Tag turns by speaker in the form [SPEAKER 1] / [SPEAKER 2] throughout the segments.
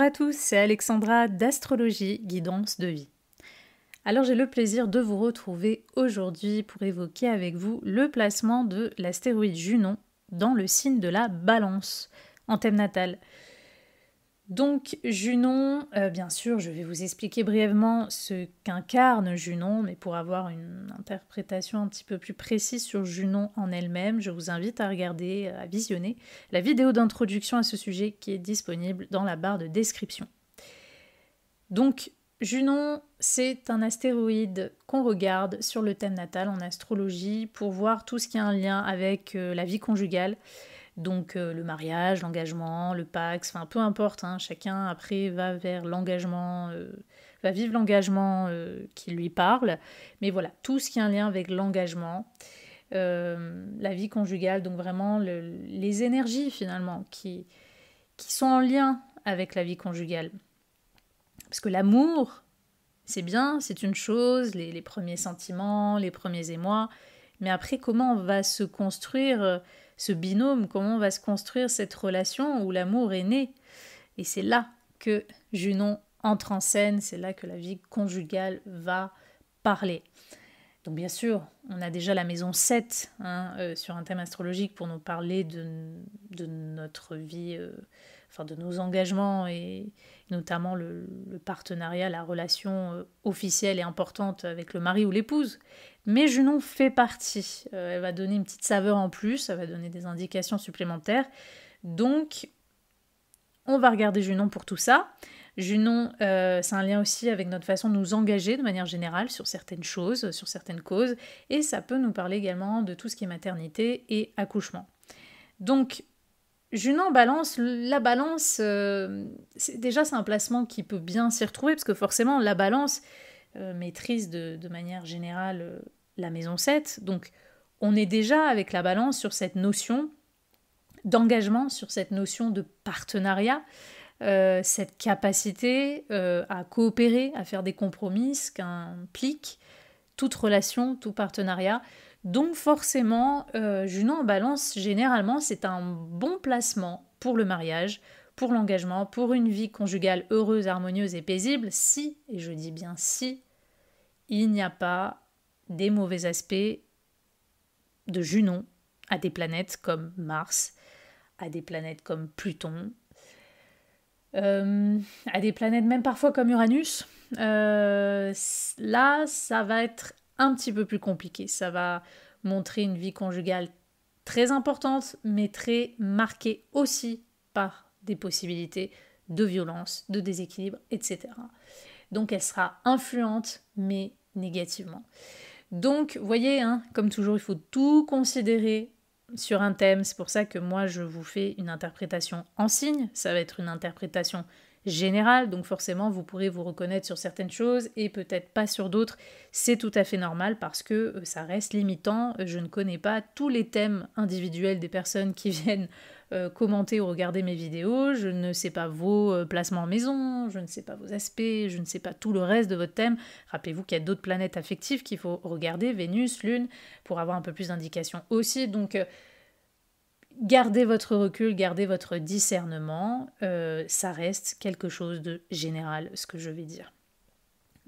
[SPEAKER 1] Bonjour à tous, c'est Alexandra d'Astrologie Guidance de Vie. Alors j'ai le plaisir de vous retrouver aujourd'hui pour évoquer avec vous le placement de l'astéroïde Junon dans le signe de la Balance en thème natal. Donc Junon, bien sûr, je vais vous expliquer brièvement ce qu'incarne Junon, mais pour avoir une interprétation un petit peu plus précise sur Junon en elle-même, je vous invite à regarder, à visionner la vidéo d'introduction à ce sujet qui est disponible dans la barre de description. Donc Junon, c'est un astéroïde qu'on regarde sur le thème natal en astrologie pour voir tout ce qui a un lien avec la vie conjugale. Donc le mariage, l'engagement, le Pax, enfin peu importe, hein, chacun après va vers l'engagement, va vivre l'engagement qui lui parle. Mais voilà, tout ce qui a un lien avec l'engagement, la vie conjugale, donc vraiment les énergies finalement qui sont en lien avec la vie conjugale. Parce que l'amour, c'est bien, c'est une chose, les premiers sentiments, les premiers émois, mais après comment on va se construire ce binôme, comment on va se construire cette relation où l'amour est né. Et c'est là que Junon entre en scène, c'est là que la vie conjugale va parler. Donc bien sûr, on a déjà la maison 7 sur un thème astrologique pour nous parler de notre vie, de nos engagements et notamment le partenariat, la relation officielle et importante avec le mari ou l'épouse. Mais Junon fait partie. Elle va donner une petite saveur en plus, elle va donner des indications supplémentaires. Donc, on va regarder Junon pour tout ça. Junon, c'est un lien aussi avec notre façon de nous engager de manière générale sur certaines choses, sur certaines causes. Et ça peut nous parler également de tout ce qui est maternité et accouchement. Donc, Junon balance, la balance, c'est un placement qui peut bien s'y retrouver, parce que forcément, la balance maîtrise de manière générale la maison 7. Donc, on est déjà avec la balance sur cette notion d'engagement, sur cette notion de partenariat, cette capacité à coopérer, à faire des compromis, ce qu'implique toute relation, tout partenariat. Donc forcément, Junon en balance, généralement, c'est un bon placement pour le mariage, pour l'engagement, pour une vie conjugale heureuse, harmonieuse et paisible, si, et je dis bien si, il n'y a pas des mauvais aspects de Junon à des planètes comme Mars, à des planètes comme Pluton, à des planètes même parfois comme Uranus. Là, ça va être un petit peu plus compliqué. Ça va montrer une vie conjugale très importante, mais très marquée aussi par des possibilités de violence, de déséquilibre, etc. Donc elle sera influente, mais négativement. Donc, vous voyez, comme toujours, il faut tout considérer sur un thème. C'est pour ça que moi, je vous fais une interprétation en signe. Ça va être une interprétation générale, donc forcément, vous pourrez vous reconnaître sur certaines choses et peut-être pas sur d'autres. C'est tout à fait normal parce que ça reste limitant. Je ne connais pas tous les thèmes individuels des personnes qui viennent commenter ou regarder mes vidéos. Je ne sais pas vos placements en maison, je ne sais pas vos aspects, je ne sais pas tout le reste de votre thème. Rappelez-vous qu'il y a d'autres planètes affectives qu'il faut regarder, Vénus, Lune, pour avoir un peu plus d'indications aussi. Donc, gardez votre recul, gardez votre discernement. Ça reste quelque chose de général, ce que je vais dire.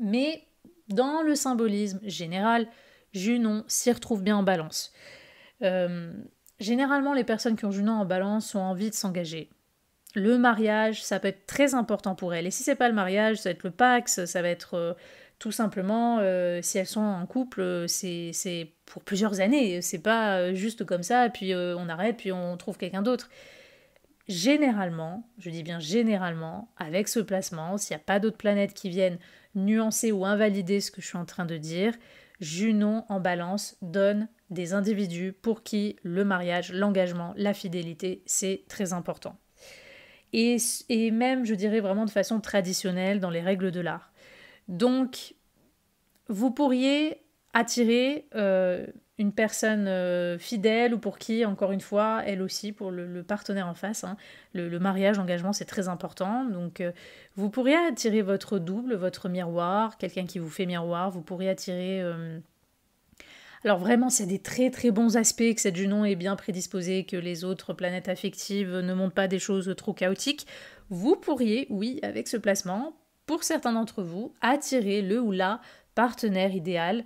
[SPEAKER 1] Mais dans le symbolisme général, Junon s'y retrouve bien en balance. Généralement, les personnes qui ont Junon en balance ont envie de s'engager. Le mariage, ça peut être très important pour elles. Et si c'est pas le mariage, ça va être le Pax, ça va être tout simplement, si elles sont en couple, c'est pour plusieurs années. C'est pas juste comme ça, puis on arrête, puis on trouve quelqu'un d'autre. Généralement, je dis bien généralement, avec ce placement, s'il n'y a pas d'autres planètes qui viennent nuancer ou invalider ce que je suis en train de dire, Junon en balance donne des individus pour qui le mariage, l'engagement, la fidélité, c'est très important. Et même, je dirais vraiment de façon traditionnelle dans les règles de l'art. Donc, vous pourriez attirer une personne fidèle ou pour qui, encore une fois, elle aussi, pour le partenaire en face, le mariage, l'engagement, c'est très important. Donc, vous pourriez attirer votre double, votre miroir, quelqu'un qui vous fait miroir. Vous pourriez attirer... Alors vraiment, c'est des très très bons aspects que cette Junon est bien prédisposée, que les autres planètes affectives ne montrent pas des choses trop chaotiques. vous pourriez, oui, avec ce placement, pour certains d'entre vous, attirer le ou la partenaire idéal.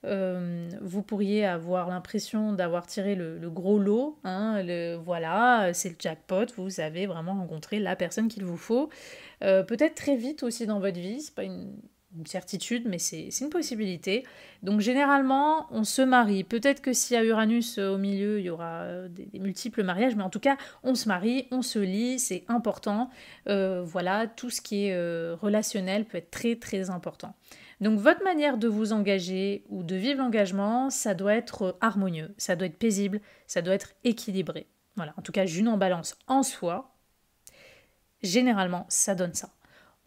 [SPEAKER 1] Vous pourriez avoir l'impression d'avoir tiré le gros lot, hein, voilà, c'est le jackpot, vous avez vraiment rencontré la personne qu'il vous faut. Peut-être très vite aussi dans votre vie, c'est pas une certitude, mais c'est une possibilité. Donc généralement, on se marie. Peut-être que s'il y a Uranus au milieu, il y aura des multiples mariages, mais en tout cas, on se marie, on se lie, c'est important. Voilà, tout ce qui est relationnel peut être très très important. Donc votre manière de vous engager ou de vivre l'engagement, ça doit être harmonieux, ça doit être paisible, ça doit être équilibré. Voilà, en tout cas, Junon en balance en soi, généralement, ça donne ça.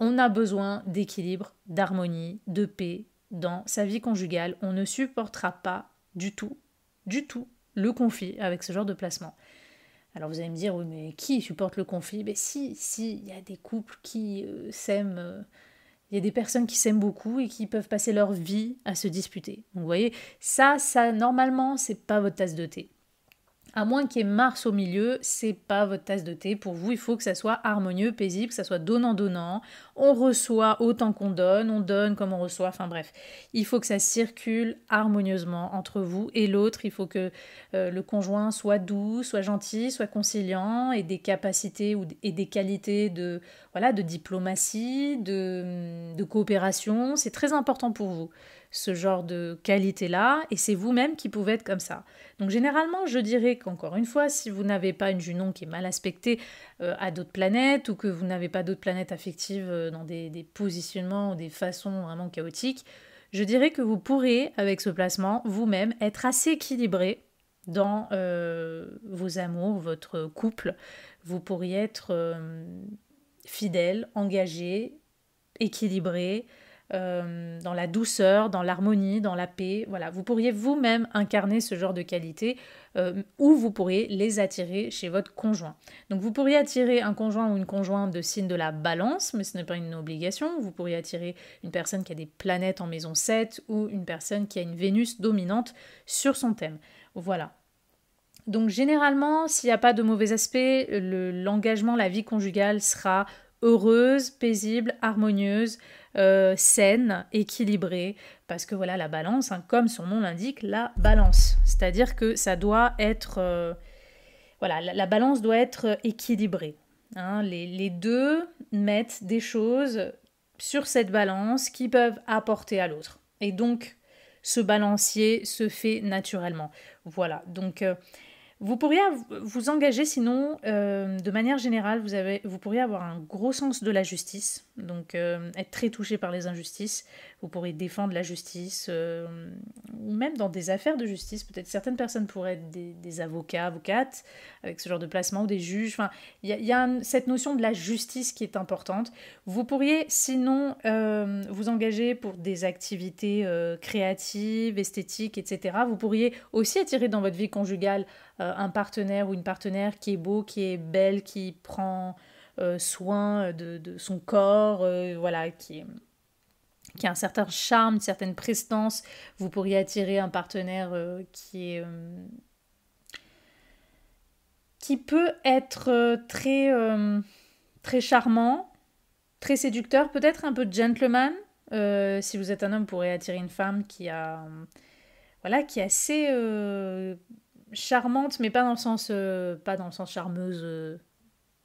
[SPEAKER 1] On a besoin d'équilibre, d'harmonie, de paix dans sa vie conjugale. On ne supportera pas du tout, le conflit avec ce genre de placement. Alors vous allez me dire, oui, mais qui supporte le conflit? Ben si, il y a des couples qui s'aiment, il y a des personnes qui s'aiment beaucoup et qui peuvent passer leur vie à se disputer. Donc vous voyez, ça normalement, c'est pas votre tasse de thé. À moins qu'il y ait Mars au milieu, c'est pas votre tasse de thé. Pour vous, il faut que ça soit harmonieux, paisible, que ça soit donnant-donnant. On reçoit autant qu'on donne, on donne comme on reçoit. Enfin bref, il faut que ça circule harmonieusement entre vous et l'autre. Il faut que le conjoint soit doux, soit gentil, soit conciliant et des capacités et des qualités de, voilà, de diplomatie, de coopération. C'est très important pour vous, ce genre de qualité-là. Et c'est vous-même qui pouvez être comme ça. Donc généralement, je dirais qu'encore une fois, si vous n'avez pas une Junon qui est mal aspectée à d'autres planètes ou que vous n'avez pas d'autres planètes affectives dans des positionnements ou des façons vraiment chaotiques, je dirais que vous pourrez, avec ce placement, vous-même être assez équilibré dans vos amours, votre couple. Vous pourriez être fidèle, engagé, équilibré, dans la douceur, dans l'harmonie, dans la paix. Voilà, vous pourriez vous-même incarner ce genre de qualités ou vous pourriez les attirer chez votre conjoint. Donc vous pourriez attirer un conjoint ou une conjointe de signe de la balance, mais ce n'est pas une obligation. Vous pourriez attirer une personne qui a des planètes en maison 7 ou une personne qui a une Vénus dominante sur son thème. Voilà. Donc généralement, s'il n'y a pas de mauvais aspects, l'engagement, la vie conjugale sera heureuse, paisible, harmonieuse, saine, équilibrée, parce que voilà, la balance, hein, comme son nom l'indique, la balance. C'est-à-dire que ça doit être... voilà, la balance doit être équilibrée. Hein. Les deux mettent des choses sur cette balance qui peuvent apporter à l'autre. Et donc, ce balancier se fait naturellement. Voilà, donc... vous pourriez vous engager sinon, de manière générale, vous pourriez avoir un gros sens de la justice, donc être très touché par les injustices, vous pourriez défendre la justice, ou même dans des affaires de justice, peut-être certaines personnes pourraient être des avocats, avocates, avec ce genre de placement, ou des juges, enfin, il y a cette notion de la justice qui est importante. Vous pourriez sinon vous engager pour des activités créatives, esthétiques, etc. Vous pourriez aussi attirer dans votre vie conjugale un partenaire ou une partenaire qui est beau, qui est belle, qui prend soin de son corps, voilà, qui a un certain charme, une certaine prestance. Vous pourriez attirer un partenaire qui peut être très charmant, très séducteur, peut-être un peu gentleman. Si vous êtes un homme, vous pourrez attirer une femme qui est assez charmante, mais pas dans le sens charmeuse,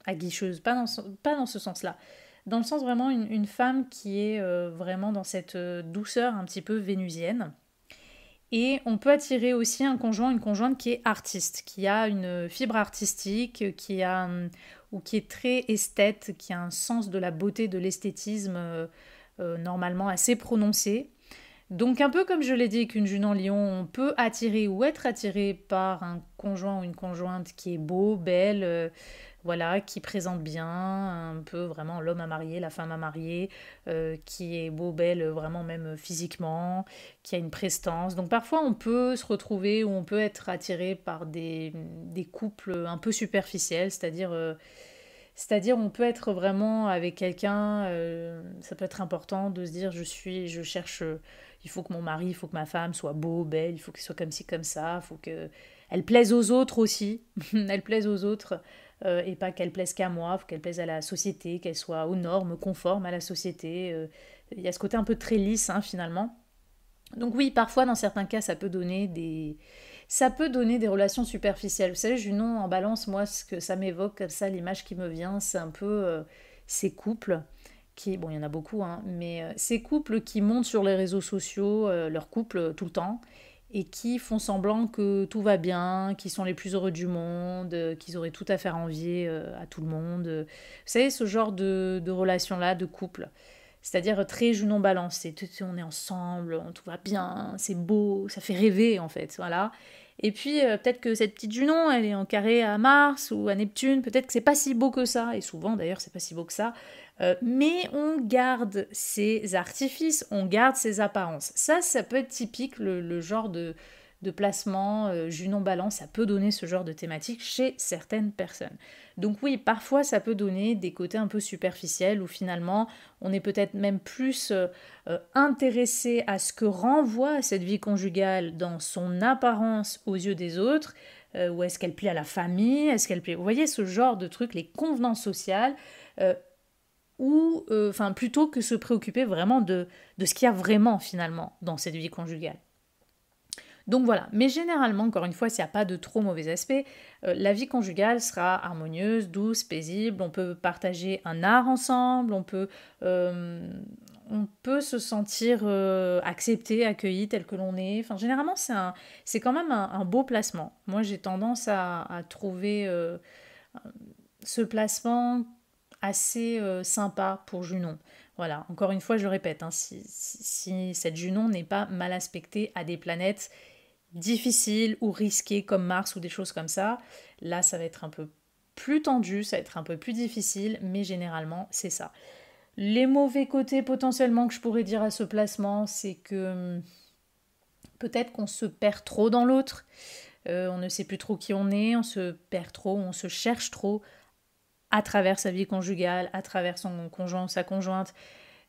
[SPEAKER 1] aguicheuse, pas dans ce sens-là. Dans le sens vraiment une femme qui est vraiment dans cette douceur un petit peu vénusienne. Et on peut attirer aussi un conjoint, une conjointe qui est artiste, qui a une fibre artistique, ou qui est très esthète, qui a un sens de la beauté, de l'esthétisme normalement assez prononcé. Donc un peu comme je l'ai dit avec une Junon en Lion, on peut attirer ou être attiré par un conjoint ou une conjointe qui est beau, belle, voilà, qui présente bien, un peu vraiment l'homme à marier, la femme à marier, qui est beau, belle, vraiment même physiquement, qui a une prestance. Donc parfois on peut se retrouver ou on peut être attiré par des couples un peu superficiels, c'est-à-dire on peut être vraiment avec quelqu'un, ça peut être important de se dire je cherche, il faut que mon mari, il faut que ma femme soit beau, belle, il faut qu'elle soit comme ci, comme ça, il faut qu'elle plaise aux autres aussi, elle plaise aux autres. et pas qu'elle plaise qu'à moi, faut qu'elle plaise à la société, qu'elle soit aux normes, conforme à la société. Il y a ce côté un peu très lisse, hein, finalement. Donc oui, parfois, dans certains cas, ça peut donner des relations superficielles. Vous savez, Junon en balance, moi, ce que ça m'évoque, comme ça, l'image qui me vient, c'est un peu ces couples qui, bon, il y en a beaucoup, hein, mais ces couples qui montent sur les réseaux sociaux, leur couple tout le temps, et qui font semblant que tout va bien, qu'ils sont les plus heureux du monde, qu'ils auraient tout à faire envier à tout le monde. Vous savez, ce genre de relation-là, de couple. C'est-à-dire très Junon balance, on est ensemble, tout va bien, c'est beau, ça fait rêver en fait, voilà. Et puis peut-être que cette petite Junon, elle est en carré à Mars ou à Neptune, peut-être que c'est pas si beau que ça, et souvent d'ailleurs c'est pas si beau que ça, mais on garde ses artifices, on garde ses apparences. Ça peut être typique, le genre de placement Junon balance, ça peut donner ce genre de thématique chez certaines personnes. Donc oui, parfois ça peut donner des côtés un peu superficiels où finalement on est peut-être même plus intéressé à ce que renvoie cette vie conjugale dans son apparence aux yeux des autres, ou est-ce qu'elle plaît à la famille, est-ce qu'elle plaît... Vous voyez ce genre de truc, les convenances sociales, euh, ou enfin plutôt que se préoccuper vraiment de ce qu'il y a vraiment finalement dans cette vie conjugale. Donc voilà, mais généralement, encore une fois, s'il n'y a pas de trop mauvais aspects, la vie conjugale sera harmonieuse, douce, paisible, on peut partager un art ensemble, on peut se sentir accepté, accueilli tel que l'on est. Enfin, généralement, c'est quand même un beau placement. Moi, j'ai tendance à trouver ce placement assez sympa pour Junon. Voilà, encore une fois, je répète, hein, si cette Junon n'est pas mal aspectée à des planètes difficiles ou risquées comme Mars ou des choses comme ça, là, ça va être un peu plus tendu, ça va être un peu plus difficile, mais généralement, c'est ça. Les mauvais côtés potentiellement que je pourrais dire à ce placement, c'est que peut-être qu'on se perd trop dans l'autre, on ne sait plus trop qui on est, on se perd trop, on se cherche trop à travers sa vie conjugale, à travers son conjoint ou sa conjointe.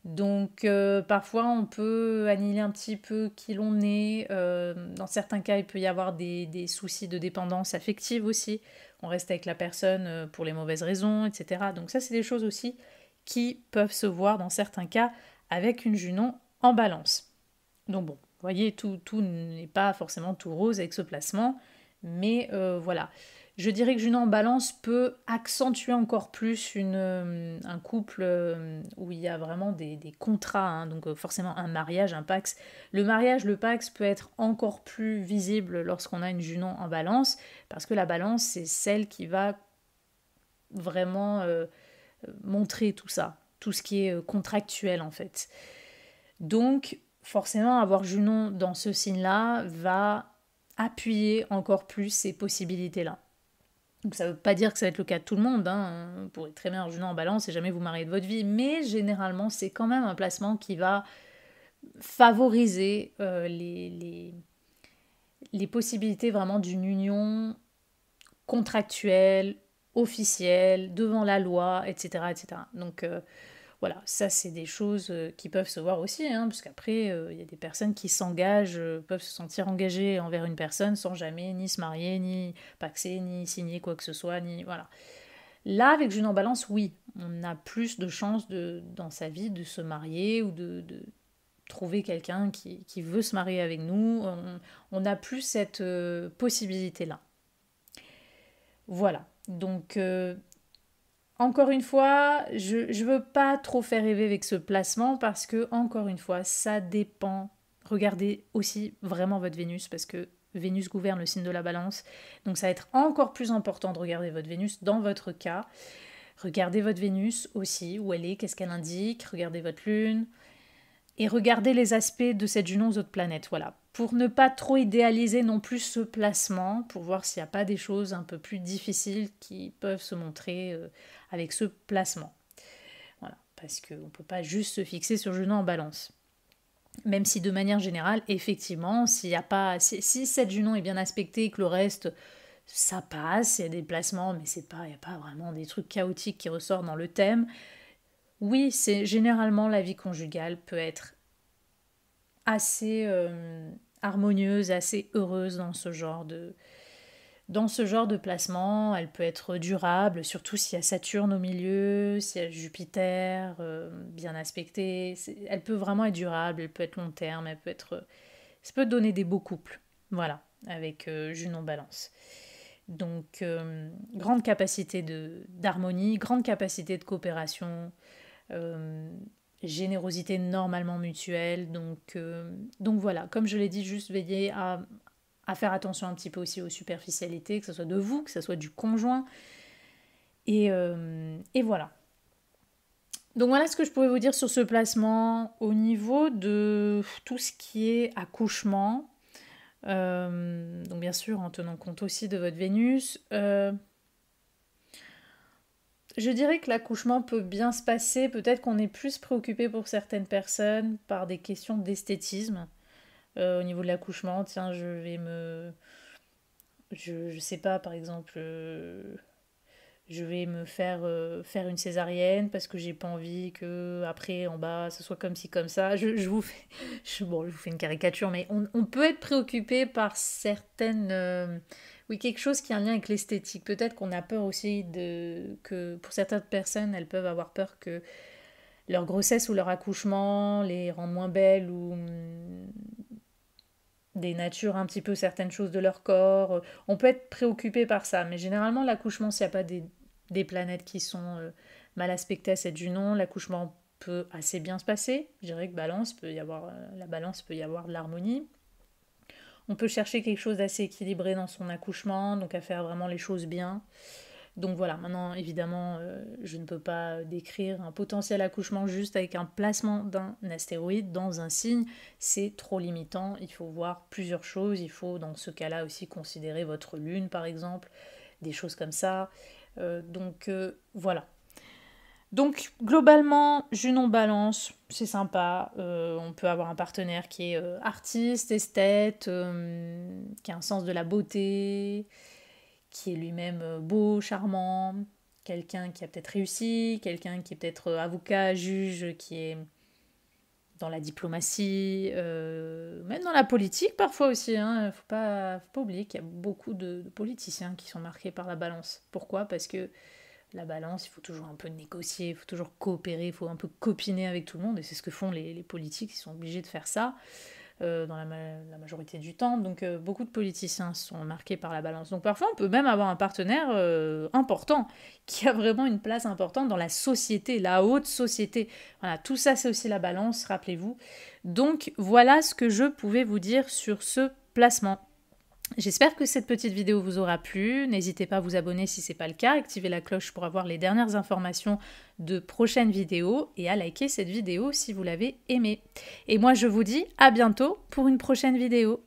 [SPEAKER 1] Donc parfois on peut annihiler un petit peu qui l'on est. Dans certains cas, il peut y avoir des soucis de dépendance affective aussi. On reste avec la personne pour les mauvaises raisons, etc. Donc ça, c'est des choses aussi qui peuvent se voir dans certains cas avec une Junon en balance. Donc bon, vous voyez, tout n'est pas forcément tout rose avec ce placement, mais voilà. Je dirais que Junon en balance peut accentuer encore plus un couple où il y a vraiment des contrats, hein, donc forcément un mariage, un pax. Le pax peut être encore plus visible lorsqu'on a une Junon en balance, parce que la balance, c'est celle qui va vraiment montrer tout ça, tout ce qui est contractuel en fait. Donc, forcément, avoir Junon dans ce signe-là va appuyer encore plus ces possibilités-là. Donc ça ne veut pas dire que ça va être le cas de tout le monde, hein. Vous pourrez très bien avoir Junon en balance et jamais vous marier de votre vie, mais généralement c'est quand même un placement qui va favoriser les possibilités vraiment d'une union contractuelle, officielle, devant la loi, etc. etc. Donc voilà, ça c'est des choses qui peuvent se voir aussi, hein, parce qu'après, il y a des personnes qui s'engagent, peuvent se sentir engagées envers une personne sans jamais ni se marier, ni paxer, ni signer quoi que ce soit, ni voilà. Là, avec Junon en balance, oui, on a plus de chances dans sa vie de se marier ou de trouver quelqu'un qui veut se marier avec nous. On a plus cette possibilité-là. Voilà, donc encore une fois, je ne veux pas trop faire rêver avec ce placement parce que, encore une fois, ça dépend. Regardez aussi vraiment votre Vénus parce que Vénus gouverne le signe de la balance. Donc ça va être encore plus important de regarder votre Vénus dans votre cas. Regardez votre Vénus aussi, où elle est, qu'est-ce qu'elle indique. Regardez votre Lune. Et regardez les aspects de cette Junon aux autres planètes. Voilà. Pour ne pas trop idéaliser non plus ce placement, pour voir s'il n'y a pas des choses un peu plus difficiles qui peuvent se montrer avec ce placement. Voilà. Parce qu'on ne peut pas juste se fixer sur Junon en balance. Même si de manière générale, effectivement, s'il y a pas, si cette Junon est bien aspectée et que le reste, ça passe, il y a des placements, mais il n'y a pas vraiment des trucs chaotiques qui ressortent dans le thème. Oui, c'est généralement la vie conjugale peut être assez harmonieuse, assez heureuse dans ce genre Dans ce genre de placement, elle peut être durable, surtout s'il y a Saturne au milieu, s'il y a Jupiter bien aspecté. Elle peut vraiment être durable, elle peut être long terme, ça peut donner des beaux couples. Voilà, avec Junon Balance. Donc, grande capacité d'harmonie, grande capacité de coopération, générosité normalement mutuelle. Donc voilà, comme je l'ai dit, juste veiller à faire attention un petit peu aussi aux superficialités, que ce soit de vous, que ce soit du conjoint. Et voilà. Donc voilà ce que je pourrais vous dire sur ce placement au niveau de tout ce qui est accouchement. Donc bien sûr en tenant compte aussi de votre Vénus. Je dirais que l'accouchement peut bien se passer. Peut-être qu'on est plus préoccupé pour certaines personnes par des questions d'esthétisme. Au niveau de l'accouchement, tiens, je sais pas, par exemple, je vais me faire une césarienne parce que j'ai pas envie que après en bas ça soit comme ci comme ça. Je vous fais, bon, je vous fais une caricature, mais on peut être préoccupé par certaines, oui, quelque chose qui a un lien avec l'esthétique. Peut-être qu'on a peur aussi que pour certaines personnes, elles peuvent avoir peur que leur grossesse ou leur accouchement les rende moins belles ou dénature un petit peu certaines choses de leur corps. On peut être préoccupé par ça, mais généralement l'accouchement, s'il n'y a pas des planètes qui sont mal aspectées à cette Junon, l'accouchement peut assez bien se passer. Je dirais que la balance peut y avoir de l'harmonie. On peut chercher quelque chose d'assez équilibré dans son accouchement, donc à faire vraiment les choses bien. Donc voilà, maintenant évidemment, je ne peux pas décrire un potentiel accouchement juste avec un placement d'un astéroïde dans un signe, c'est trop limitant, il faut voir plusieurs choses, il faut dans ce cas-là aussi considérer votre lune par exemple, des choses comme ça. Voilà. Donc globalement, Junon Balance, c'est sympa. On peut avoir un partenaire qui est artiste, esthète, qui a un sens de la beauté, qui est lui-même beau, charmant, quelqu'un qui a peut-être réussi, quelqu'un qui est peut-être avocat, juge, qui est dans la diplomatie, même dans la politique parfois aussi. Hein. Faut pas oublier qu'il y a beaucoup de politiciens qui sont marqués par la balance. Pourquoi ? Parce que la balance, il faut toujours un peu négocier, il faut toujours coopérer, il faut un peu copiner avec tout le monde, et c'est ce que font les politiques, ils sont obligés de faire ça dans la majorité du temps. Donc beaucoup de politiciens sont marqués par la balance. Donc parfois on peut même avoir un partenaire important, qui a vraiment une place importante dans la société, la haute société. Voilà, tout ça c'est aussi la balance, rappelez-vous. Donc voilà ce que je pouvais vous dire sur ce placement. J'espère que cette petite vidéo vous aura plu. N'hésitez pas à vous abonner si ce n'est pas le cas, activer la cloche pour avoir les dernières informations de prochaines vidéos et à liker cette vidéo si vous l'avez aimée. Et moi je vous dis à bientôt pour une prochaine vidéo.